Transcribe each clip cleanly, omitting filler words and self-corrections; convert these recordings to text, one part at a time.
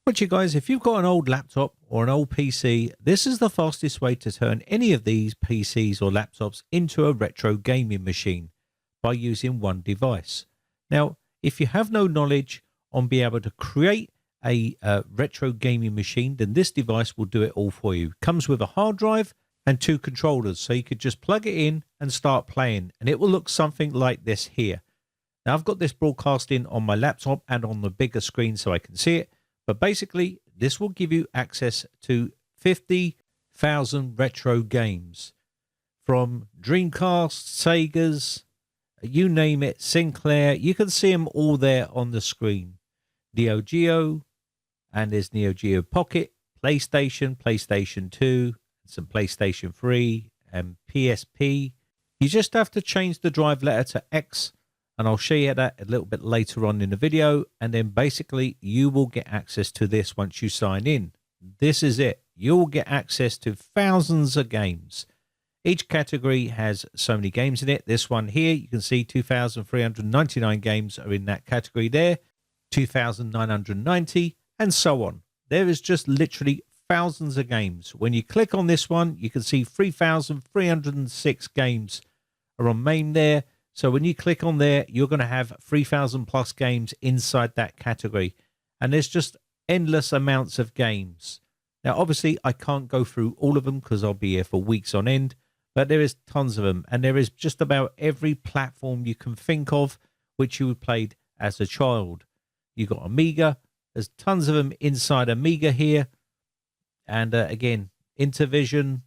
But you guys, if you've got an old laptop or an old PC, this is the fastest way to turn any of these PCs or laptops into a retro gaming machine by using one device. Now, if you have no knowledge on being able to create a retro gaming machine, then this device will do it all for you. It comes with a hard drive and two controllers, so you could just plug it in and start playing, and it will look something like this here. Now, I've got this broadcasting on my laptop and on the bigger screen so I can see it. But basically, this will give you access to 50,000 retro games from Dreamcast, Sega's, you name it, Sinclair. You can see them all there on the screen. Neo Geo, and there's Neo Geo Pocket, PlayStation, PlayStation 2, some PlayStation 3, and PSP. You just have to change the drive letter to X, and I'll show you that a little bit later on in the video. And then basically you will get access to this once you sign in. This is it. You'll get access to thousands of games. Each category has so many games in it. This one here, you can see 2,399 games are in that category there, 2,990, and so on. There is just literally thousands of games. When you click on this one, you can see 3,306 games are on main there. So when you click on there, you're going to have 3,000 plus games inside that category. And there's just endless amounts of games. Now, obviously, I can't go through all of them because I'll be here for weeks on end. But there is tons of them. And there is just about every platform you can think of which you played as a child. You've got Amiga. There's tons of them inside Amiga here. And again, Intervision.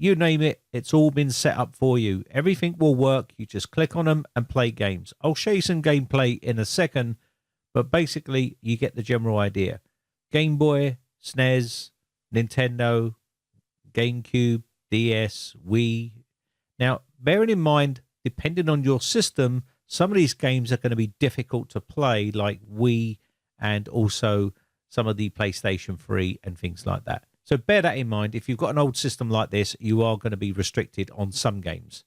You name it, it's all been set up for you. Everything will work. You just click on them and play games. I'll show you some gameplay in a second, but basically you get the general idea. Game Boy, SNES, Nintendo, GameCube, DS, Wii. Now, bearing in mind, depending on your system, some of these games are going to be difficult to play, like Wii and also some of the PlayStation 3 and things like that. So bear that in mind. If you've got an old system like this, you are going to be restricted on some games.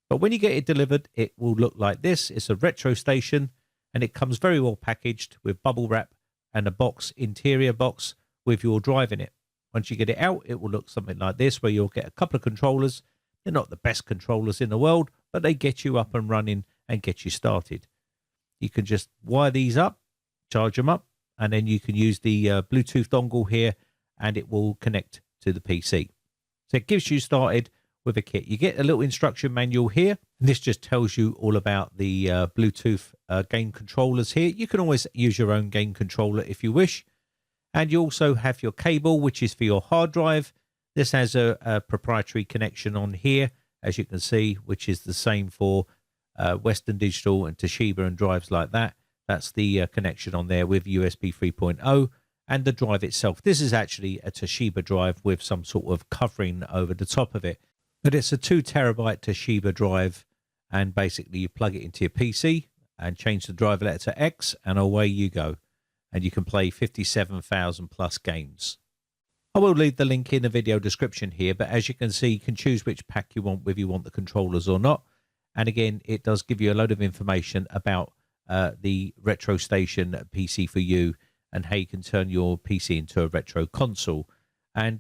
But when you get it delivered, it will look like this. It's a retro station, and it comes very well packaged with bubble wrap and a box, interior box, with your drive in it. Once you get it out, it will look something like this, where you'll get a couple of controllers. They're not the best controllers in the world, but they get you up and running and get you started. You can just wire these up, charge them up, and then you can use the Bluetooth dongle here, and it will connect to the PC. So it gives you started with a kit. You get a little instruction manual here, and this just tells you all about the Bluetooth game controllers here. You can always use your own game controller if you wish. And you also have your cable, which is for your hard drive. This has a proprietary connection on here, as you can see, which is the same for Western Digital and Toshiba and drives like that. That's the connection on there with USB 3.0. And the drive itself. This is actually a Toshiba drive with some sort of covering over the top of it. But it's a 2 terabyte Toshiba drive. And basically you plug it into your PC and change the drive letter to X, and away you go. And you can play 57,000 plus games. I will leave the link in the video description here. But as you can see, you can choose which pack you want, whether you want the controllers or not. And again, it does give you a load of information about the Retro Station PC for you, and how you can turn your PC into a retro console. And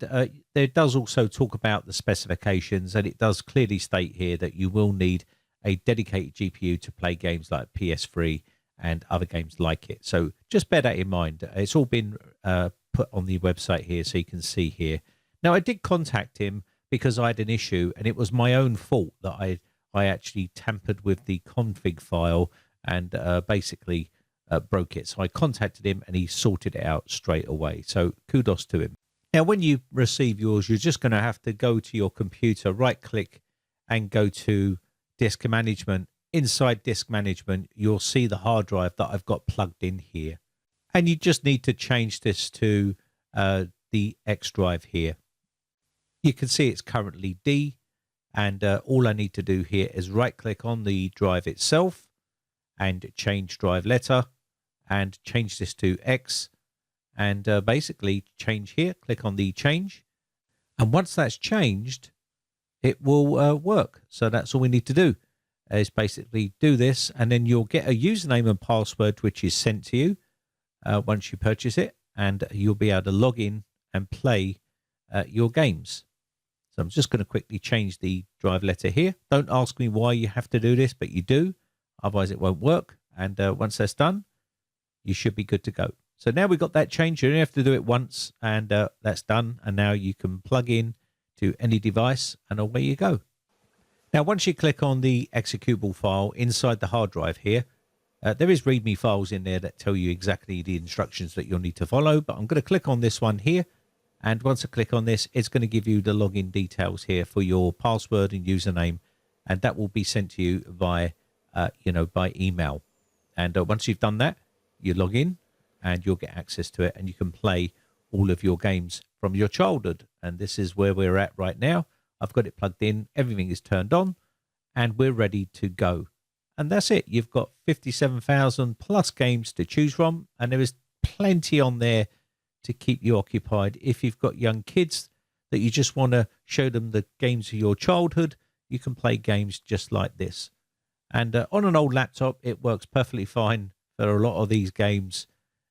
there does also talk about the specifications, and it does clearly state here that you will need a dedicated GPU to play games like PS3 and other games like it. So just bear that in mind. It's all been put on the website here, so you can see here. Now, I did contact him because I had an issue, and it was my own fault that I actually tampered with the config file and basically broke it. So I contacted him and he sorted it out straight away. So kudos to him. Now, when you receive yours, you're just going to have to go to your computer, right click and go to disk management. Inside disk management, you'll see the hard drive that I've got plugged in here. And you just need to change this to the X drive here. You can see it's currently D. And all I need to do here is right click on the drive itself and change drive letter. And change this to X, and basically change here, click on the change. And once that's changed, it will work. So that's all we need to do, is basically do this, and then you'll get a username and password which is sent to you once you purchase it. and you'll be able to log in and play your games. So I'm just going to quickly change the drive letter here. Don't ask me why you have to do this, but you do. Otherwise it won't work. And once that's done, you should be good to go. So now we've got that changed. You only have to do it once, and that's done. And now you can plug in to any device, and away you go. Now, once you click on the executable file inside the hard drive here, there is README files in there that tell you exactly the instructions that you'll need to follow. But I'm going to click on this one here. And once I click on this, it's going to give you the login details here for your password and username. And that will be sent to you by email. And once you've done that, you log in and you'll get access to it, and you can play all of your games from your childhood. And this is where we're at right now. I've got it plugged in, everything is turned on, and we're ready to go. And that's it. You've got 57,000 plus games to choose from, and there is plenty on there to keep you occupied. If you've got young kids that you just want to show them the games of your childhood, you can play games just like this. And on an old laptop, it works perfectly fine for a lot of these games.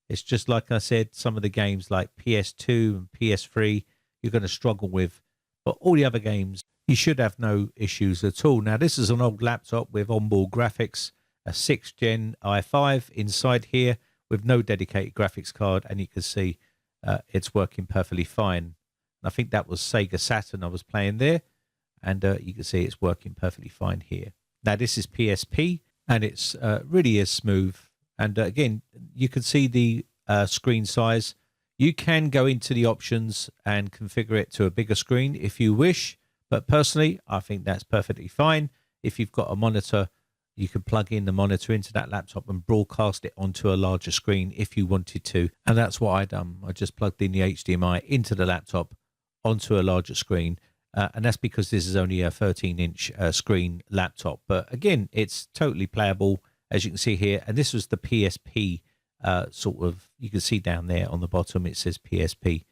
It's just like I said, some of the games like PS2 and PS3, you're going to struggle with. But all the other games, you should have no issues at all. Now, this is an old laptop with onboard graphics, a 6th Gen i5 inside here with no dedicated graphics card. And you can see it's working perfectly fine. And I think that was Sega Saturn I was playing there. And you can see it's working perfectly fine here. Now, this is PSP, and it's really is smooth. And again, you can see the screen size. You can go into the options and configure it to a bigger screen if you wish. But personally, I think that's perfectly fine. If you've got a monitor, you can plug in the monitor into that laptop and broadcast it onto a larger screen if you wanted to. And that's what I done. I just plugged in the HDMI into the laptop onto a larger screen. And that's because this is only a 13-inch screen laptop. But again, it's totally playable, as you can see here. And this was the PSP sort of, you can see down there on the bottom, it says PSP.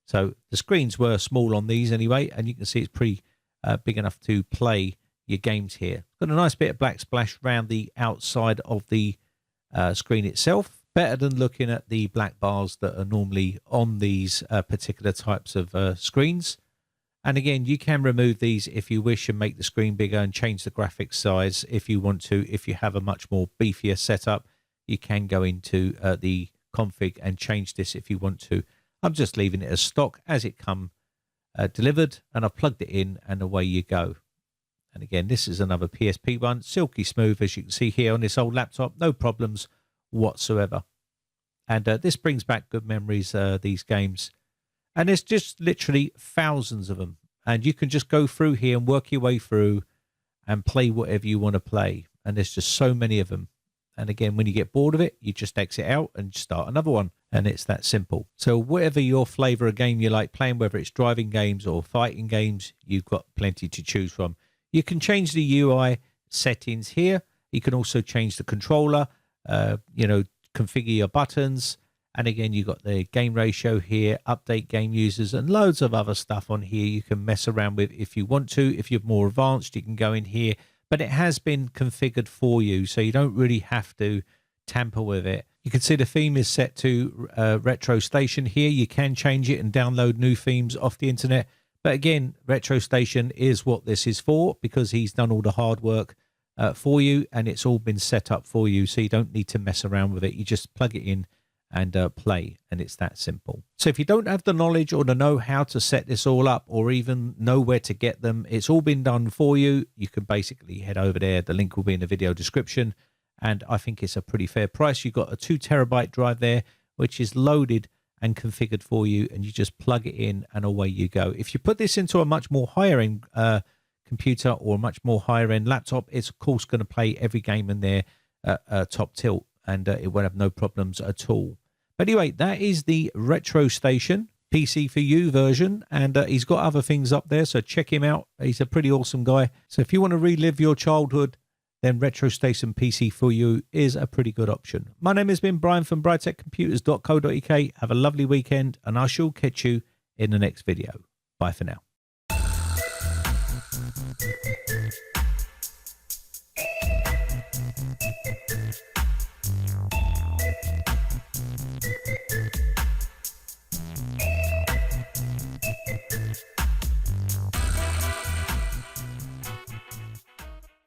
So the screens were small on these anyway, and you can see it's pretty big enough to play your games here. Got a nice bit of black splash around the outside of the screen itself. Better than looking at the black bars that are normally on these particular types of screens. And again, you can remove these if you wish and make the screen bigger and change the graphics size if you want to. If you have a much more beefier setup, you can go into the config and change this if you want to. I'm just leaving it as stock as it come delivered, and I've plugged it in, and away you go. And again, this is another PSP one, silky smooth, as you can see here on this old laptop, no problems whatsoever. And this brings back good memories, these games. And there's just literally thousands of them. And you can just go through here and work your way through and play whatever you want to play. And there's just so many of them. And again, when you get bored of it, you just exit out and start another one. And it's that simple. So whatever your flavor of game you like playing, whether it's driving games or fighting games, you've got plenty to choose from. You can change the UI settings here. You can also change the controller, configure your buttons. And again, you've got the game ratio here, update game users, and loads of other stuff on here you can mess around with if you want to. If you're more advanced, you can go in here. But it has been configured for you, so you don't really have to tamper with it. You can see the theme is set to Retro Station here. You can change it and download new themes off the internet. But again, Retro Station is what this is for, because he's done all the hard work for you, and it's all been set up for you, so you don't need to mess around with it. You just plug it in and play, and it's that simple. So if you don't have the knowledge or the know-how to set this all up, or even know where to get them, it's all been done for you. You can basically head over there. The link will be in the video description, and I think it's a pretty fair price. You've got a 2 terabyte drive there, which is loaded and configured for you, and you just plug it in and away you go. If you put this into a much more higher end computer or a much more higher end laptop, it's of course going to play every game in there top tilt, and it won't have no problems at all. But anyway, that is the Retro Station PC for You version, and he's got other things up there, so check him out. He's a pretty awesome guy. So if you want to relive your childhood, then Retro Station PC for You is a pretty good option. My name has been Brian from briteccomputers.co.uk. Have a lovely weekend, and I shall catch you in the next video. Bye for now.